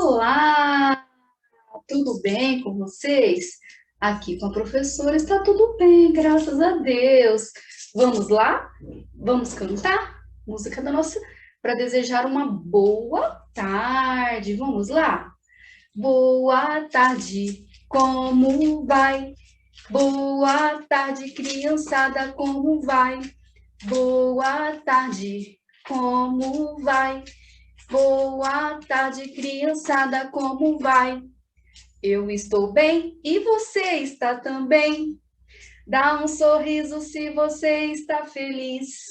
Olá, tudo bem com vocês? Aqui com a professora está tudo bem, graças a Deus. Vamos lá? Vamos cantar? Música da nossa para desejar uma boa tarde. Vamos lá? Boa tarde, como vai? Boa tarde, criançada, como vai? Boa tarde, como vai? Boa tarde, criançada, como vai? Eu estou bem e você está também. Dá um sorriso se você está feliz.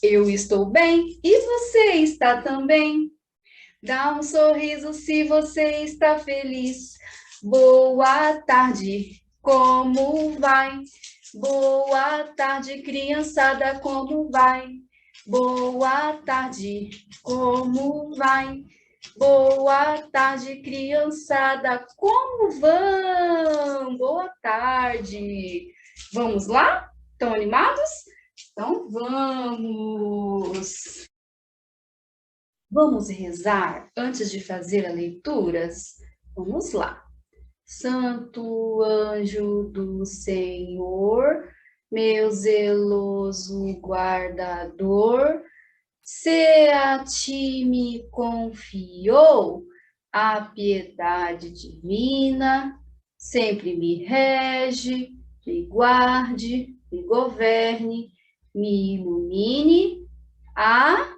Eu estou bem e você está também. Dá um sorriso se você está feliz. Boa tarde, como vai? Boa tarde, criançada, como vai? Boa tarde, como vai? Boa tarde, criançada, como vão? Boa tarde. Vamos lá? Estão animados? Então vamos! Vamos rezar antes de fazer a leitura? Vamos lá. Santo anjo do Senhor, meu zeloso guardador, se a ti me confiou a piedade divina, sempre me rege, me guarde, me governe, me ilumine. Amém.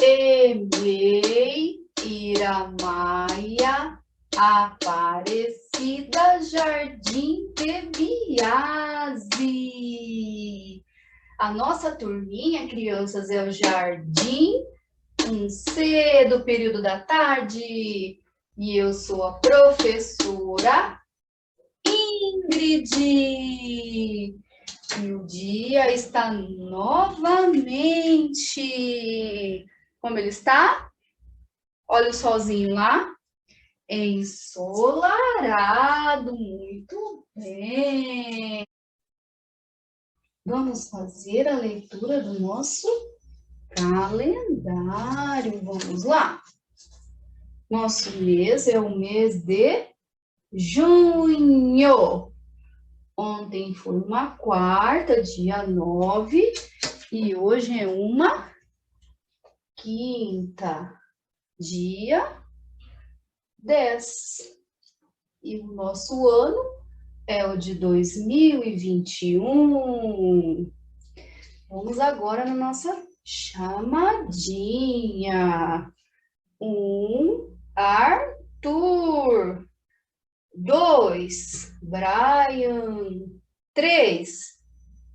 Emei, Iramaia, Aparecida, Jardim de Biase. A nossa turminha, crianças, é o Jardim 1C do período da tarde. E eu sou a professora Ingrid. E o dia está novamente. Como ele está? Olha o solzinho lá. Ensolarado. Muito bem. Vamos fazer a leitura do nosso calendário. Vamos lá. Nosso mês é o mês de junho. Ontem foi uma quarta, dia 9, e hoje é uma quinta, dia 10. E o nosso ano é o de 2021. Vamos agora na nossa chamadinha. Arthur. 2, Brian. 3,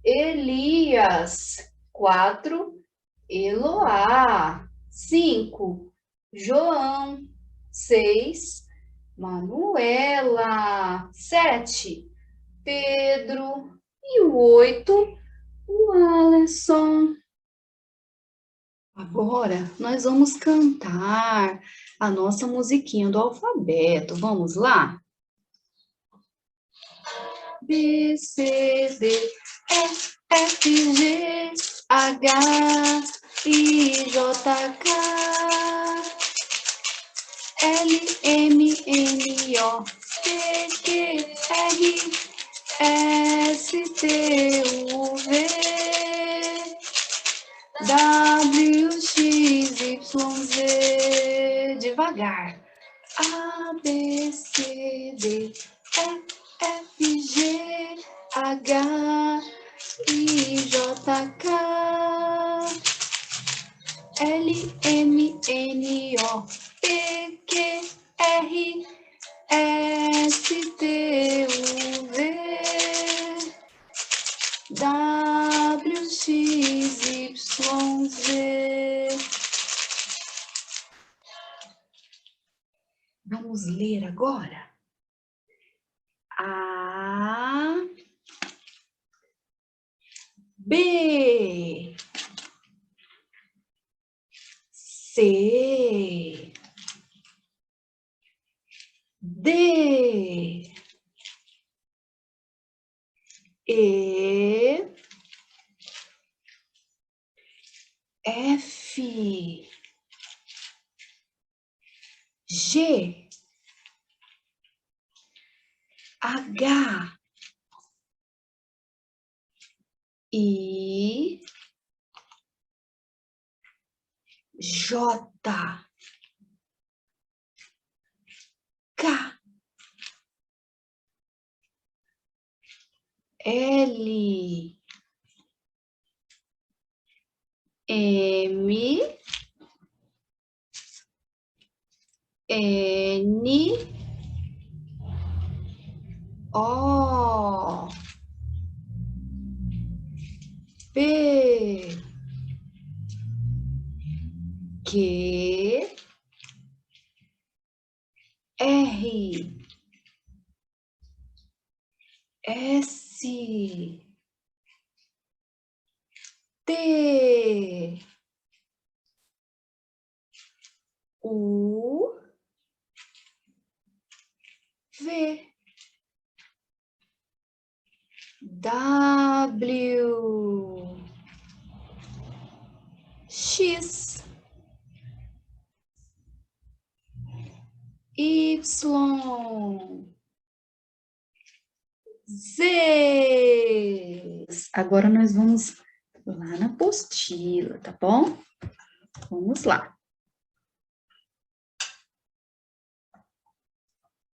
Elias. 4, Eloá. 5, João. 6, Manuela. 7, Pedro. E o 8, o Alisson. Agora nós vamos cantar a nossa musiquinha do alfabeto. Vamos lá? B, C, D, E, F, G, H, I, J, K, L, M, N, O, P, Q, R, S, T, U, V, W, X, Y, Z. Devagar. A, B, C, D, E, F, G, H, I, J, K, L, M, N, O, P, Q, R, S, T, U, V, W, X, Y, Z. Vamos ler agora. A, B, C, D, E, F, G, H, I, J, K, L, M, N, O, P, Q, R, S, T, U, V, W, X, Y, Z. Agora nós vamos lá na apostila, tá bom? Vamos lá.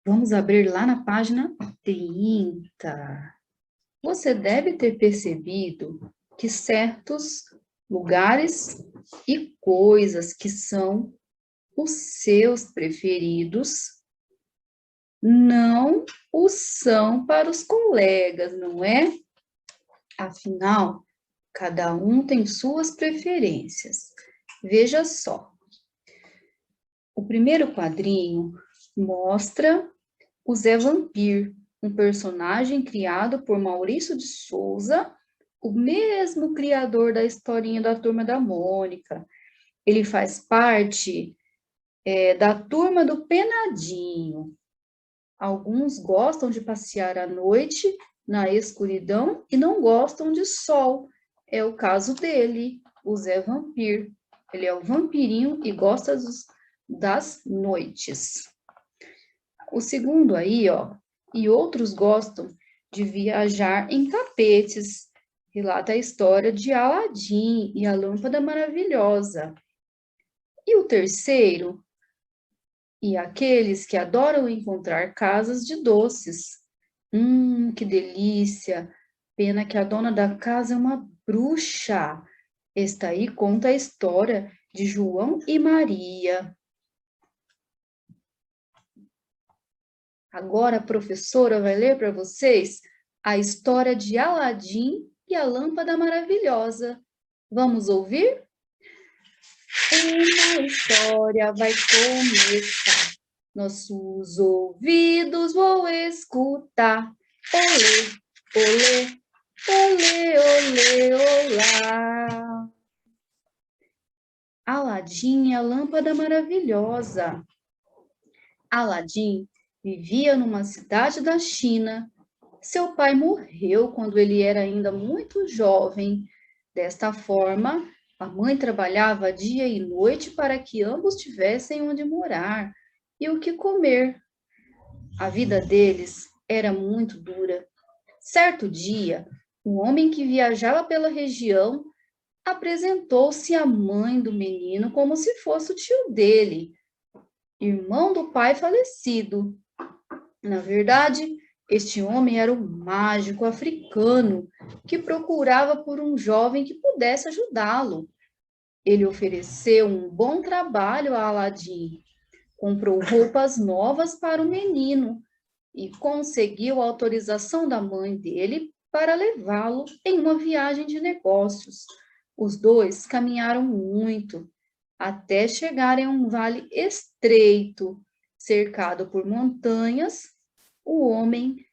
Vamos abrir lá na página 30. Você deve ter percebido que certos lugares e coisas que são os seus preferidos não o são para os colegas, não é? Afinal, cada um tem suas preferências. Veja só. O primeiro quadrinho mostra o Zé Vampir, um personagem criado por Maurício de Souza, o mesmo criador da historinha da Turma da Mônica. Ele faz parte da Turma do Penadinho. Alguns gostam de passear à noite na escuridão e não gostam de sol. É o caso dele, o Zé Vampir. Ele é o vampirinho e gosta das noites. O segundo aí, ó, e outros gostam de viajar em tapetes. Relata a história de Aladim e a Lâmpada Maravilhosa. E o terceiro, e aqueles que adoram encontrar casas de doces. Que delícia! Pena que a dona da casa é uma bruxa. Esta aí conta a história de João e Maria. Agora a professora vai ler para vocês a história de Aladim e a Lâmpada Maravilhosa. Vamos ouvir? Uma história vai começar. Nossos ouvidos vou escutar. Olê, olê, olê, olê, olá. Aladim e a Lâmpada Maravilhosa. Aladim vivia numa cidade da China. Seu pai morreu quando ele era ainda muito jovem. Desta forma, a mãe trabalhava dia e noite para que ambos tivessem onde morar e o que comer. A vida deles era muito dura. Certo dia, um homem que viajava pela região apresentou-se à mãe do menino como se fosse o tio dele, irmão do pai falecido. Na verdade, este homem era um mágico africano que procurava por um jovem que pudesse ajudá-lo. Ele ofereceu um bom trabalho a Aladim, comprou roupas novas para o menino e conseguiu a autorização da mãe dele para levá-lo em uma viagem de negócios. Os dois caminharam muito, até chegarem a um vale estreito, cercado por montanhas. O homem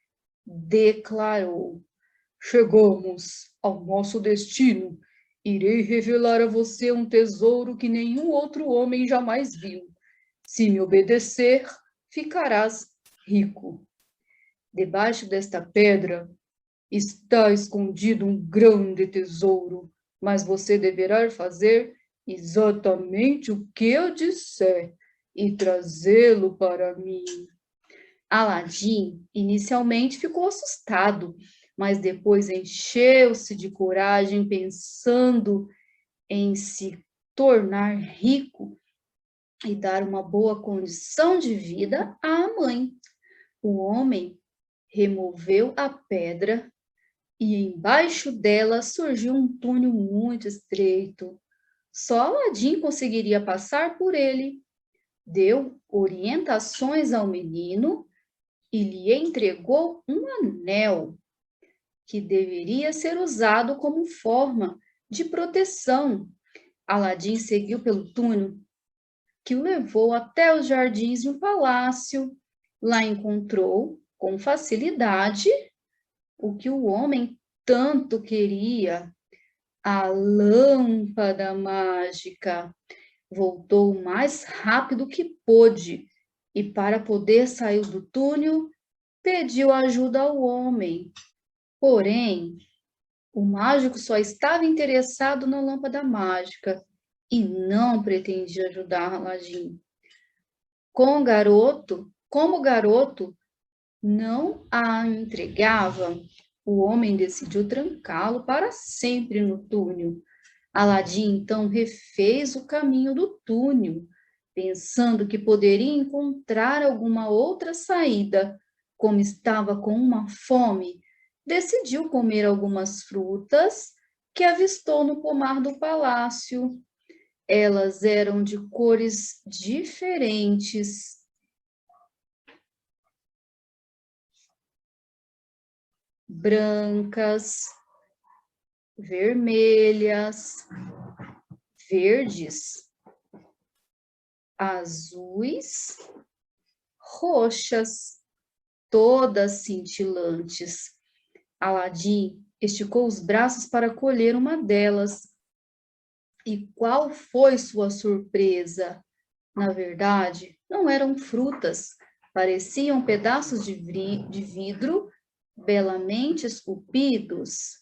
declarou: chegamos ao nosso destino. Irei revelar a você um tesouro que nenhum outro homem jamais viu. Se me obedecer, ficarás rico. Debaixo desta pedra está escondido um grande tesouro, mas você deverá fazer exatamente o que eu disser e trazê-lo para mim. Aladim inicialmente ficou assustado, mas depois encheu-se de coragem, pensando em se tornar rico e dar uma boa condição de vida à mãe. O homem removeu a pedra e embaixo dela surgiu um túnel muito estreito. Só Aladim conseguiria passar por ele. Deu orientações ao menino e lhe entregou um anel que deveria ser usado como forma de proteção. Aladim seguiu pelo túnel que o levou até os jardins de um palácio. Lá encontrou, com facilidade, o que o homem tanto queria, a lâmpada mágica. Voltou o mais rápido que pôde e, para poder sair do túnel, pediu ajuda ao homem. Porém, o mágico só estava interessado na lâmpada mágica e não pretendia ajudar Aladim. Como o garoto não a entregava, o homem decidiu trancá-lo para sempre no túnel. Aladim então refez o caminho do túnel, pensando que poderia encontrar alguma outra saída. Como estava com uma fome, decidiu comer algumas frutas que avistou no pomar do palácio. Elas eram de cores diferentes, brancas, vermelhas, verdes, azuis, roxas, todas cintilantes. Aladim esticou os braços para colher uma delas. E qual foi sua surpresa? Na verdade, não eram frutas, pareciam pedaços de vidro belamente esculpidos.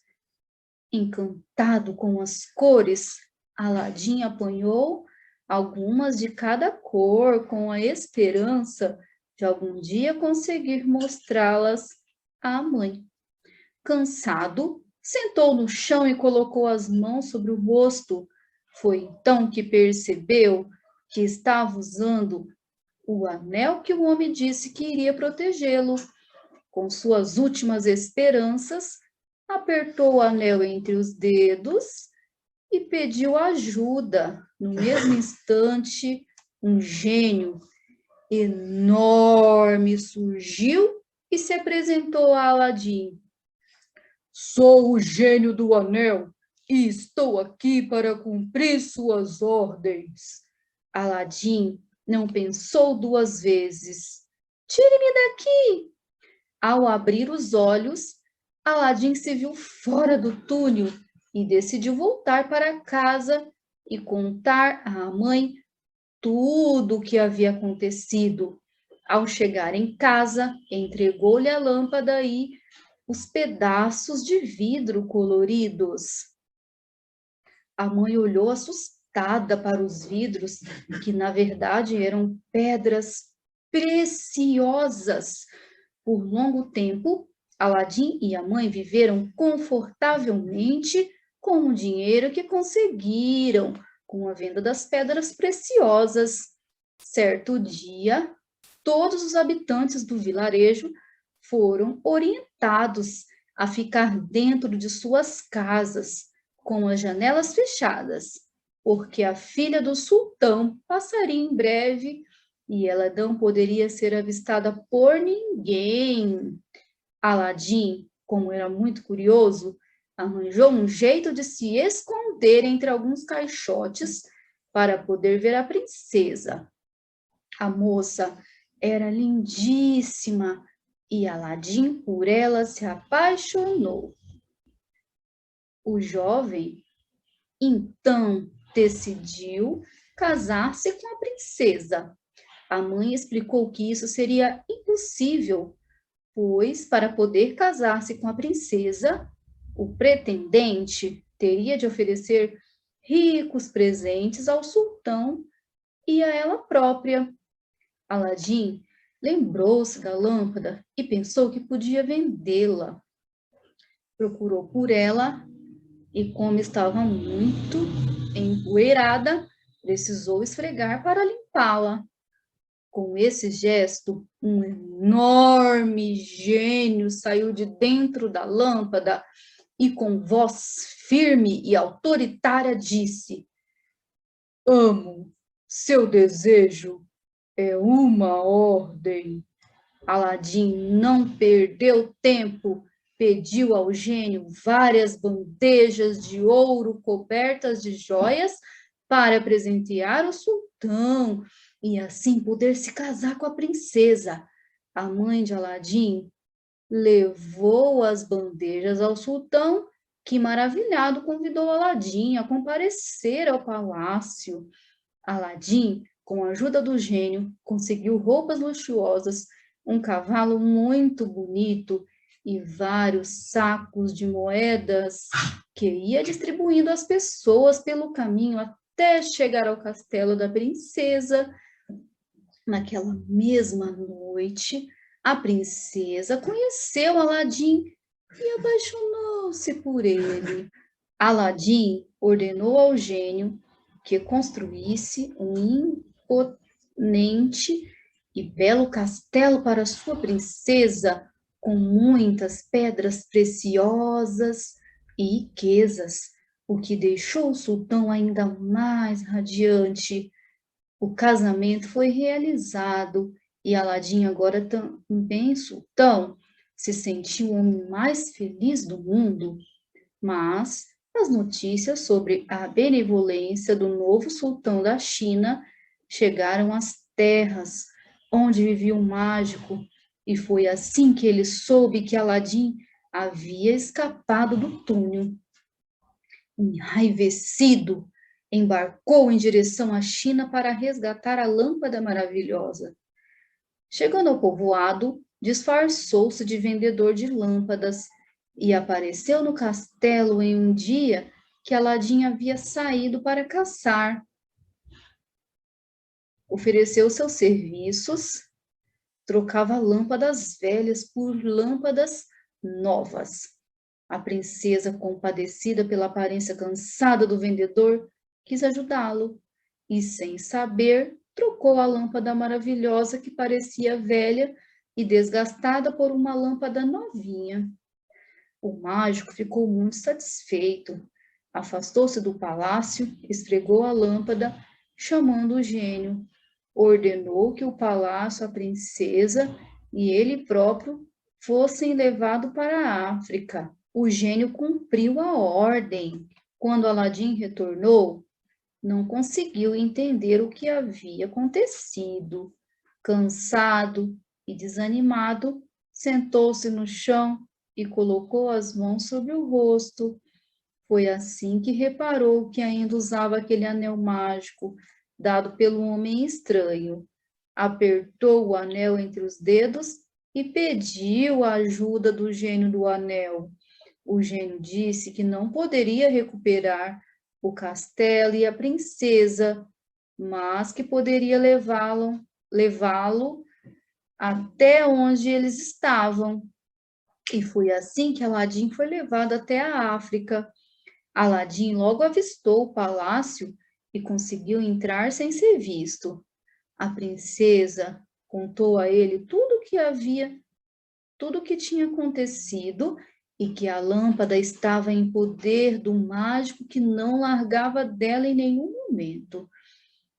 Encantado com as cores, Aladim apanhou algumas de cada cor, com a esperança de algum dia conseguir mostrá-las à mãe. Cansado, sentou no chão e colocou as mãos sobre o rosto. Foi então que percebeu que estava usando o anel que o homem disse que iria protegê-lo. Com suas últimas esperanças, apertou o anel entre os dedos e pediu ajuda. No mesmo instante, um gênio enorme surgiu e se apresentou a Aladim. Sou o gênio do anel e estou aqui para cumprir suas ordens. Aladim não pensou duas vezes. Tire-me daqui! Ao abrir os olhos, Aladim se viu fora do túnel e decidiu voltar para casa e contar à mãe tudo o que havia acontecido. Ao chegar em casa, entregou-lhe a lâmpada e os pedaços de vidro coloridos. A mãe olhou assustada para os vidros, que na verdade eram pedras preciosas. Por longo tempo, Aladim e a mãe viveram confortavelmente com o dinheiro que conseguiram com a venda das pedras preciosas. Certo dia, todos os habitantes do vilarejo foram orientados a ficar dentro de suas casas, com as janelas fechadas, porque a filha do sultão passaria em breve e ela não poderia ser avistada por ninguém. Aladim, como era muito curioso, arranjou um jeito de se esconder entre alguns caixotes para poder ver a princesa. A moça era lindíssima e Aladim por ela se apaixonou. O jovem, então, decidiu casar-se com a princesa. A mãe explicou que isso seria impossível, pois, para poder casar-se com a princesa, o pretendente teria de oferecer ricos presentes ao sultão e a ela própria. Aladim lembrou-se da lâmpada e pensou que podia vendê-la. Procurou por ela e, como estava muito empoeirada, precisou esfregar para limpá-la. Com esse gesto, um enorme gênio saiu de dentro da lâmpada e, com voz firme e autoritária, disse: Amo, seu desejo é uma ordem. Aladim não perdeu tempo, pediu ao gênio várias bandejas de ouro cobertas de joias para presentear o sultão e assim poder se casar com a princesa. A mãe de Aladim levou as bandejas ao sultão, que, maravilhado, convidou Aladim a comparecer ao palácio. Aladim, com a ajuda do gênio, conseguiu roupas luxuosas, um cavalo muito bonito e vários sacos de moedas que ia distribuindo às pessoas pelo caminho até chegar ao castelo da princesa. Naquela mesma noite, a princesa conheceu Aladim e apaixonou-se por ele. Aladim ordenou ao gênio que construísse um imponente e belo castelo para sua princesa, com muitas pedras preciosas e riquezas, o que deixou o sultão ainda mais radiante. O casamento foi realizado e Aladim, agora também sultão, se sentiu o homem mais feliz do mundo. Mas as notícias sobre a benevolência do novo sultão da China chegaram às terras onde vivia o mágico, e foi assim que ele soube que Aladim havia escapado do túnel. Enraivecido, embarcou em direção à China para resgatar a lâmpada maravilhosa. Chegando ao povoado, disfarçou-se de vendedor de lâmpadas e apareceu no castelo em um dia que Aladim havia saído para caçar. Ofereceu seus serviços, trocava lâmpadas velhas por lâmpadas novas. A princesa, compadecida pela aparência cansada do vendedor, quis ajudá-lo e, sem saber, trocou a lâmpada maravilhosa que parecia velha e desgastada por uma lâmpada novinha. O mágico ficou muito satisfeito. Afastou-se do palácio, esfregou a lâmpada, chamando o gênio. Ordenou que o palácio, a princesa e ele próprio fossem levados para a África. O gênio cumpriu a ordem. Quando Aladim retornou, não conseguiu entender o que havia acontecido. Cansado e desanimado, sentou-se no chão e colocou as mãos sobre o rosto. Foi assim que reparou que ainda usava aquele anel mágico dado pelo homem estranho. Apertou o anel entre os dedos e pediu a ajuda do gênio do anel. O gênio disse que não poderia recuperar o castelo e a princesa, mas que poderia levá-lo até onde eles estavam. E foi assim que Aladim foi levado até a África. Aladim logo avistou o palácio e conseguiu entrar sem ser visto. A princesa contou a ele tudo o que tinha acontecido e que a lâmpada estava em poder do mágico que não largava dela em nenhum momento.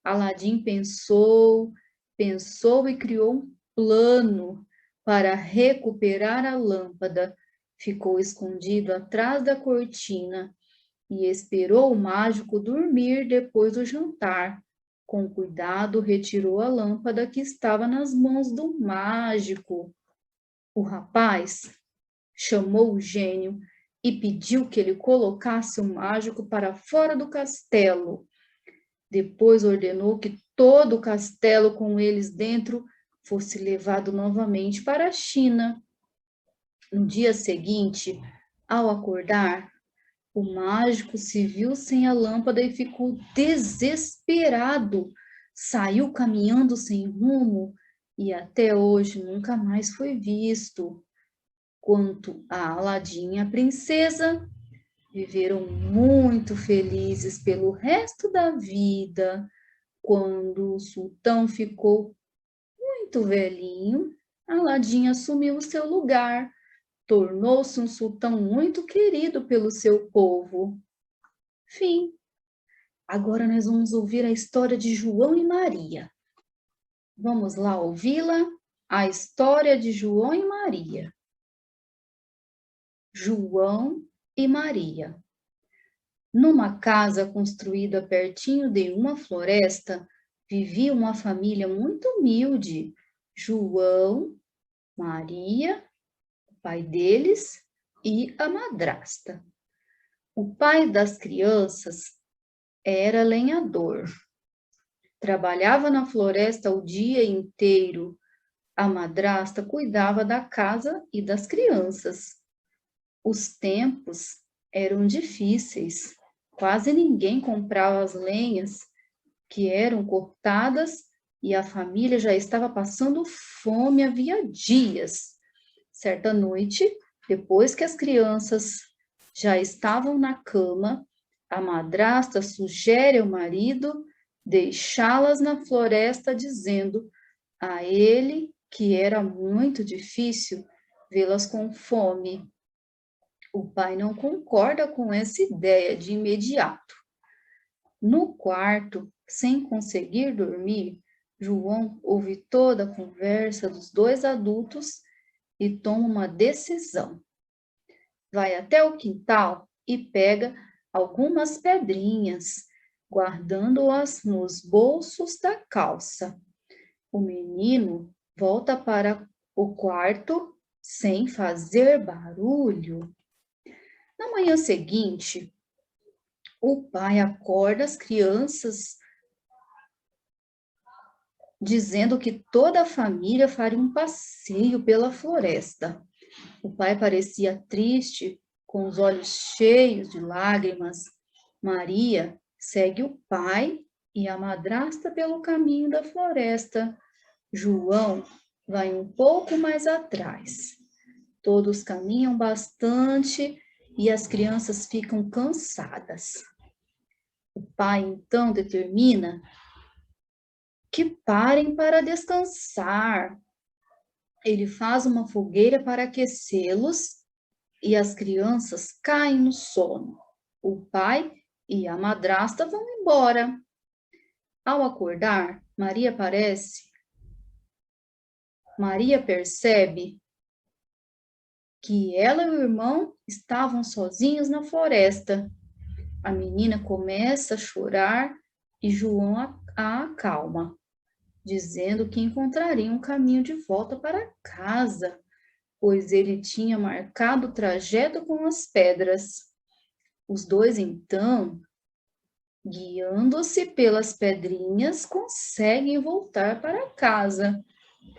Aladim pensou e criou um plano para recuperar a lâmpada. Ficou escondido atrás da cortina e esperou o mágico dormir depois do jantar. Com cuidado, retirou a lâmpada que estava nas mãos do mágico. O rapaz chamou o gênio e pediu que ele colocasse o mágico para fora do castelo. Depois ordenou que todo o castelo com eles dentro fosse levado novamente para a China. No dia seguinte, ao acordar, O mágico se viu sem a lâmpada e ficou desesperado. Saiu caminhando sem rumo e até hoje nunca mais foi visto. Quanto a Aladim e a princesa, viveram muito felizes pelo resto da vida. Quando o sultão ficou muito velhinho, Aladim assumiu o seu lugar. Tornou-se um sultão muito querido pelo seu povo. Fim. Agora nós vamos ouvir a história de João e Maria. Vamos lá ouvi-la? A história de João e Maria. João e Maria. Numa casa construída pertinho de uma floresta, vivia uma família muito humilde. João, Maria, o pai deles e a madrasta. O pai das crianças era lenhador. Trabalhava na floresta o dia inteiro. A madrasta cuidava da casa e das crianças. Os tempos eram difíceis. Quase ninguém comprava as lenhas que eram cortadas e a família já estava passando fome havia dias. Certa noite, depois que as crianças já estavam na cama, a madrasta sugere ao marido deixá-las na floresta, dizendo a ele que era muito difícil vê-las com fome. O pai não concorda com essa ideia de imediato. No quarto, sem conseguir dormir, João ouve toda a conversa dos dois adultos e toma uma decisão. Vai até o quintal e pega algumas pedrinhas, guardando-as nos bolsos da calça. O menino volta para o quarto sem fazer barulho. Na manhã seguinte, o pai acorda as crianças dizendo que toda a família faria um passeio pela floresta. O pai parecia triste, com os olhos cheios de lágrimas. Maria segue o pai e a madrasta pelo caminho da floresta. João vai um pouco mais atrás. Todos caminham bastante e as crianças ficam cansadas. O pai então determina que parem para descansar. Ele faz uma fogueira para aquecê-los e as crianças caem no sono. O pai e a madrasta vão embora. Ao acordar, Maria percebe que ela e o irmão estavam sozinhos na floresta. A menina começa a chorar e João a acalma, dizendo que encontraria um caminho de volta para casa, pois ele tinha marcado o trajeto com as pedras. Os dois, então, guiando-se pelas pedrinhas, conseguem voltar para casa.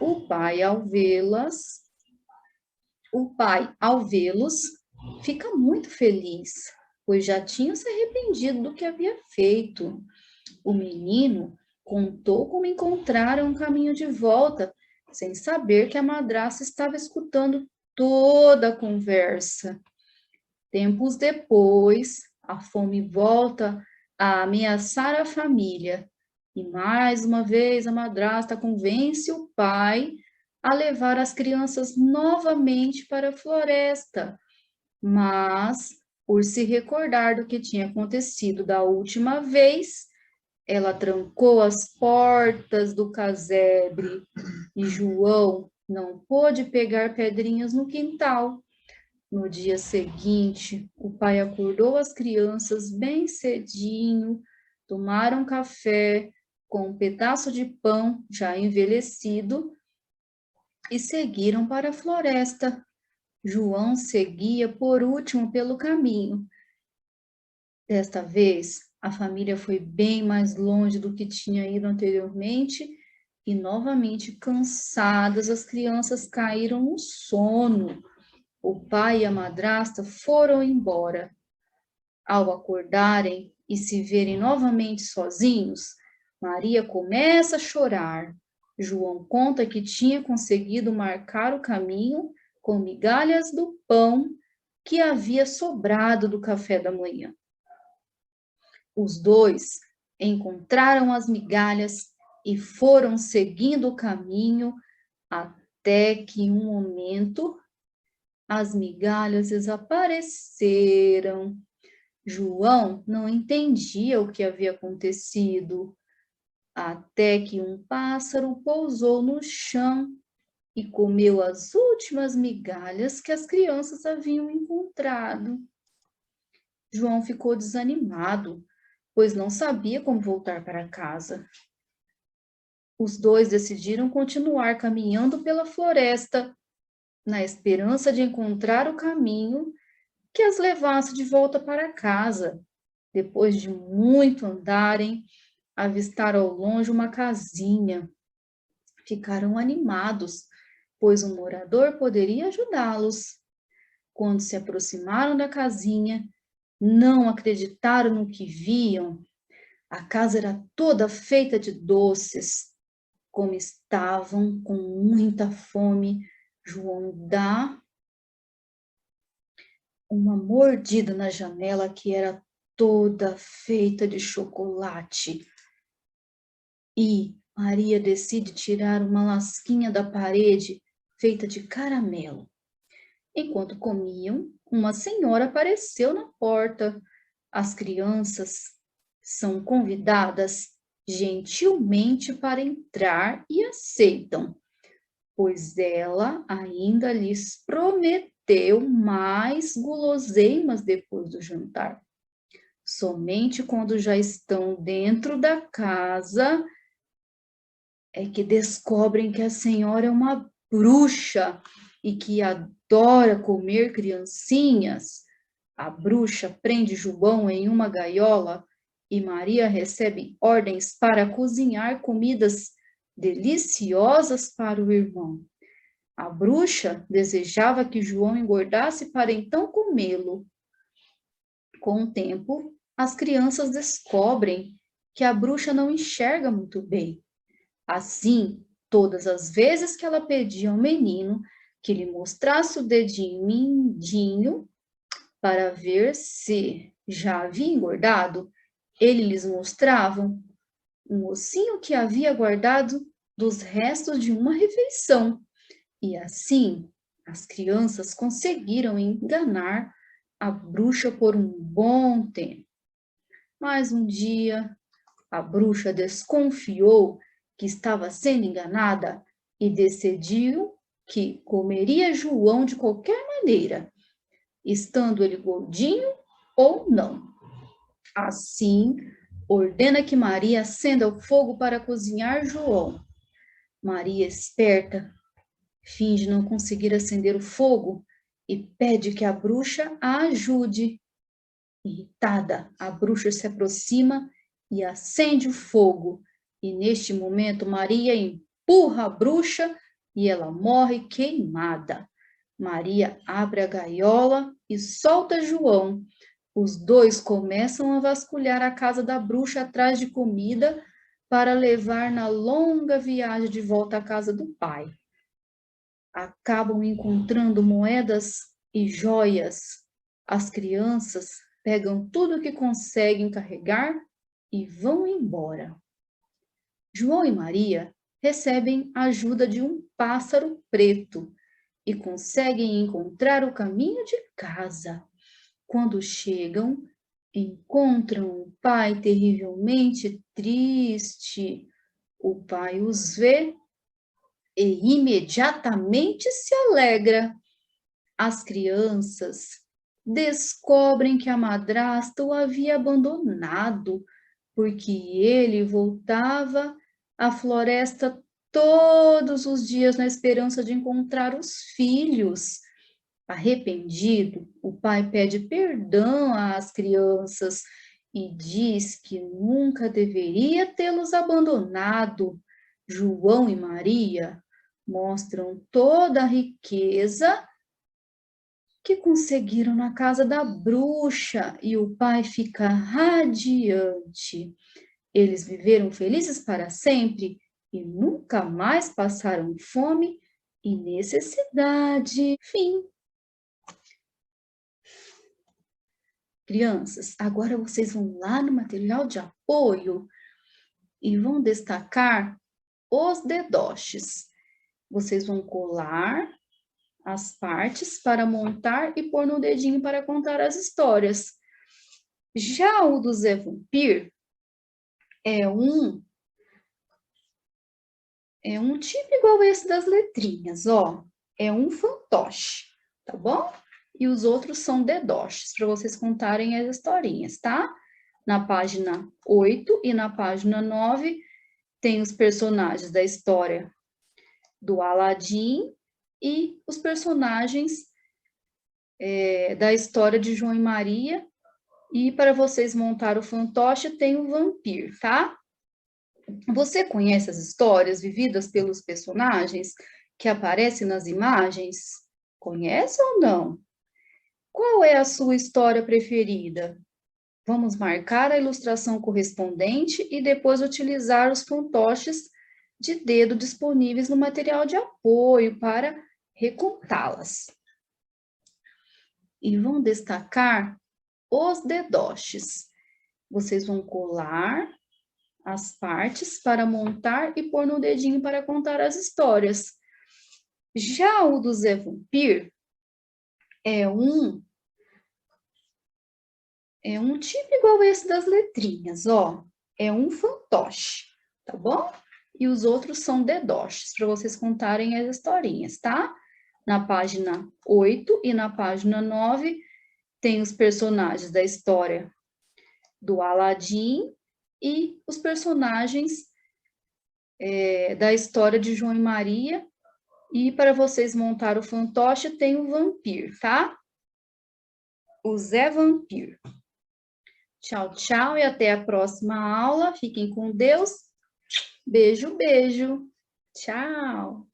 O pai, ao vê-los, fica muito feliz, pois já tinha se arrependido do que havia feito. O menino contou como encontraram um caminho de volta, sem saber que a madrasta estava escutando toda a conversa. Tempos depois, a fome volta a ameaçar a família. E mais uma vez a madrasta convence o pai a levar as crianças novamente para a floresta. Mas, por se recordar do que tinha acontecido da última vez, ela trancou as portas do casebre e João não pôde pegar pedrinhas no quintal. No dia seguinte, o pai acordou as crianças bem cedinho, tomaram café com um pedaço de pão já envelhecido e seguiram para a floresta. João seguia por último pelo caminho. Desta vez, a família foi bem mais longe do que tinha ido anteriormente e, novamente cansadas, as crianças caíram no sono. O pai e a madrasta foram embora. Ao acordarem e se verem novamente sozinhos, Maria começa a chorar. João conta que tinha conseguido marcar o caminho com migalhas do pão que havia sobrado do café da manhã. Os dois encontraram as migalhas e foram seguindo o caminho até que em um momento as migalhas desapareceram. João não entendia o que havia acontecido, até que um pássaro pousou no chão e comeu as últimas migalhas que as crianças haviam encontrado. João ficou desanimado, pois não sabia como voltar para casa. Os dois decidiram continuar caminhando pela floresta, na esperança de encontrar o caminho que as levasse de volta para casa. Depois de muito andarem, avistaram ao longe uma casinha. Ficaram animados, pois um morador poderia ajudá-los. Quando se aproximaram da casinha, não acreditaram no que viam. A casa era toda feita de doces. Como estavam com muita fome, João dá uma mordida na janela que era toda feita de chocolate. E Maria decide tirar uma lasquinha da parede feita de caramelo. Enquanto comiam, uma senhora apareceu na porta. As crianças são convidadas gentilmente para entrar e aceitam, pois ela ainda lhes prometeu mais guloseimas depois do jantar. Somente quando já estão dentro da casa é que descobrem que a senhora é uma bruxa e que adora comer criancinhas. A bruxa prende João em uma gaiola e Maria recebe ordens para cozinhar comidas deliciosas para o irmão. A bruxa desejava que João engordasse para então comê-lo. Com o tempo, as crianças descobrem que a bruxa não enxerga muito bem. Assim, todas as vezes que ela pedia ao menino que lhe mostrasse o dedinho mindinho para ver se já havia engordado, ele lhes mostrava um ossinho que havia guardado dos restos de uma refeição. E assim, as crianças conseguiram enganar a bruxa por um bom tempo. Mas um dia, a bruxa desconfiou que estava sendo enganada e decidiu que comeria João de qualquer maneira, estando ele gordinho ou não. Assim, ordena que Maria acenda o fogo para cozinhar João. Maria, esperta, finge não conseguir acender o fogo e pede que a bruxa a ajude. Irritada, a bruxa se aproxima e acende o fogo. E neste momento, Maria empurra a bruxa e ela morre queimada. Maria abre a gaiola e solta João. Os dois começam a vasculhar a casa da bruxa atrás de comida para levar na longa viagem de volta à casa do pai. Acabam encontrando moedas e joias. As crianças pegam tudo o que conseguem carregar e vão embora. João e Maria recebem a ajuda de um pássaro preto e conseguem encontrar o caminho de casa. Quando chegam, encontram o pai terrivelmente triste. O pai os vê e imediatamente se alegra. As crianças descobrem que a madrasta o havia abandonado, porque ele voltava à floresta todos os dias na esperança de encontrar os filhos. Arrependido, o pai pede perdão às crianças e diz que nunca deveria tê-los abandonado. João e Maria mostram toda a riqueza que conseguiram na casa da bruxa e o pai fica radiante. Eles viveram felizes para sempre e nunca mais passaram fome e necessidade. Fim. Crianças, agora vocês vão lá no material de apoio e vão destacar os dedoches. Vocês vão colar as partes para montar e pôr no dedinho para contar as histórias. Já o do Zé Vampir é um tipo igual esse das letrinhas, ó. É um fantoche, tá bom? E os outros são dedoches, para vocês contarem as historinhas, tá? Na página 8 e na página 9 tem os personagens da história do Aladim e os personagens da história de João e Maria. E para vocês montar o fantoche tem o vampiro, tá? Você conhece as histórias vividas pelos personagens que aparecem nas imagens? Conhece ou não? Qual é a sua história preferida? Vamos marcar a ilustração correspondente e depois utilizar os fantoches de dedo disponíveis no material de apoio para recontá-las. E vão destacar os dedoches. Vocês vão colar as partes para montar e pôr no dedinho para contar as histórias. Já o do Zé Vampir é um tipo igual esse das letrinhas, ó. É um fantoche, tá bom? E os outros são dedoches, para vocês contarem as historinhas, tá? Na página 8 e na página 9 tem os personagens da história do Aladim e os personagens da história de João e Maria. E para vocês montar o fantoche tem o vampiro, tá? O Zé Vampir. Tchau, tchau e até a próxima aula. Fiquem com Deus. Beijo, beijo. Tchau.